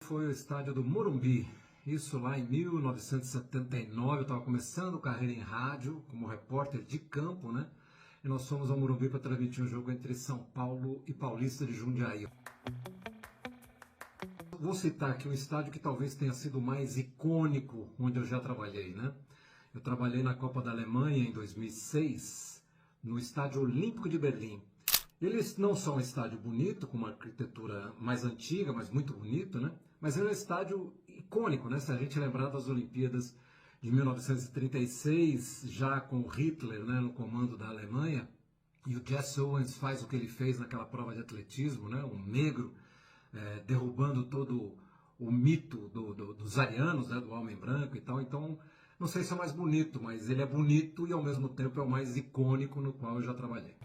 Foi o estádio do Morumbi, isso lá em 1979, eu estava começando carreira em rádio, como repórter de campo, né? E nós fomos ao Morumbi para transmitir um jogo entre São Paulo e Paulista de Jundiaí. Vou citar aqui um estádio que talvez tenha sido o mais icônico onde eu já trabalhei, né? Eu trabalhei na Copa da Alemanha em 2006, no Estádio Olímpico de Berlim. Ele não só é um estádio bonito, com uma arquitetura mais antiga, mas muito bonito, né? Mas ele é um estádio icônico, né? Se a gente lembrar das Olimpíadas de 1936, já com Hitler, né, no comando da Alemanha, e o Jesse Owens faz o que ele fez naquela prova de atletismo, né? Um negro derrubando todo o mito dos arianos, né? Do homem branco e tal. Então, não sei se é o mais bonito, mas ele é bonito e ao mesmo tempo é o mais icônico no qual eu já trabalhei.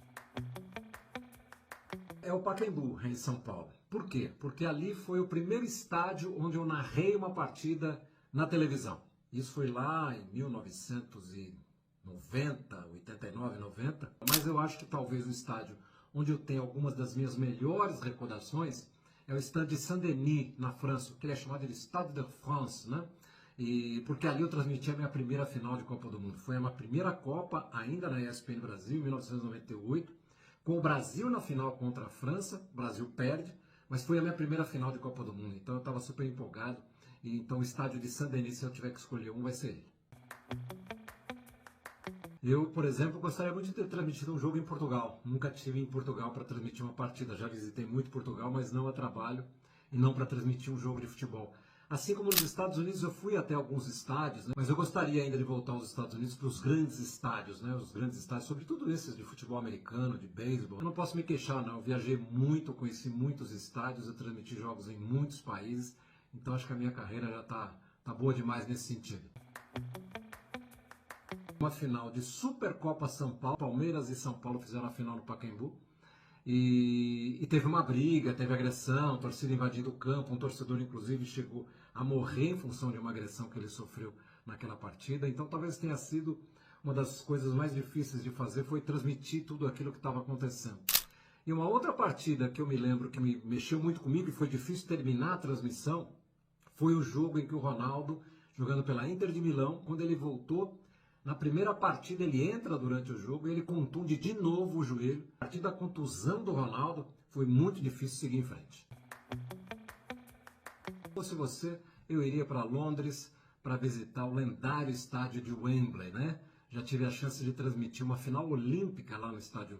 É o Pacaembu, em São Paulo. Por quê? Porque ali foi o primeiro estádio onde eu narrei uma partida na televisão. Isso foi lá em 1990, 89, 90. Mas eu acho que talvez o estádio onde eu tenho algumas das minhas melhores recordações é o estádio de Saint-Denis, na França, que ele é chamado de Stade de France, né? E porque ali eu transmiti a minha primeira final de Copa do Mundo. Foi a minha primeira Copa, ainda na ESPN Brasil, em 1998. Com o Brasil na final contra a França, o Brasil perde, mas foi a minha primeira final de Copa do Mundo, então eu estava super empolgado. E então o estádio de Saint-Denis, se eu tiver que escolher um, vai ser ele. Eu, por exemplo, gostaria muito de ter transmitido um jogo em Portugal. Nunca estive em Portugal para transmitir uma partida. Já visitei muito Portugal, mas não a trabalho e não para transmitir um jogo de futebol. Assim como nos Estados Unidos, eu fui até alguns estádios, né? Mas eu gostaria ainda de voltar aos Estados Unidos para os grandes estádios, né? Os grandes estádios, sobretudo esses de futebol americano, de beisebol. Eu não posso me queixar, não. Eu viajei muito, conheci muitos estádios, eu transmiti jogos em muitos países. Então acho que a minha carreira já tá boa demais nesse sentido. Uma final de Supercopa São Paulo, Palmeiras e São Paulo fizeram a final no Pacaembu. E teve uma briga, teve agressão, torcida invadindo o campo, um torcedor inclusive chegou a morrer em função de uma agressão que ele sofreu naquela partida. Então talvez tenha sido uma das coisas mais difíceis de fazer, foi transmitir tudo aquilo que estava acontecendo. E uma outra partida que eu me lembro que me mexeu muito comigo e foi difícil terminar a transmissão, foi o jogo em que o Ronaldo, jogando pela Inter de Milão, quando ele voltou, na primeira partida ele entra durante o jogo e ele contunde de novo o joelho. A partir da contusão do Ronaldo foi muito difícil seguir em frente. Se fosse você, eu iria para Londres para visitar o lendário estádio de Wembley, né? Já tive a chance de transmitir uma final olímpica lá no estádio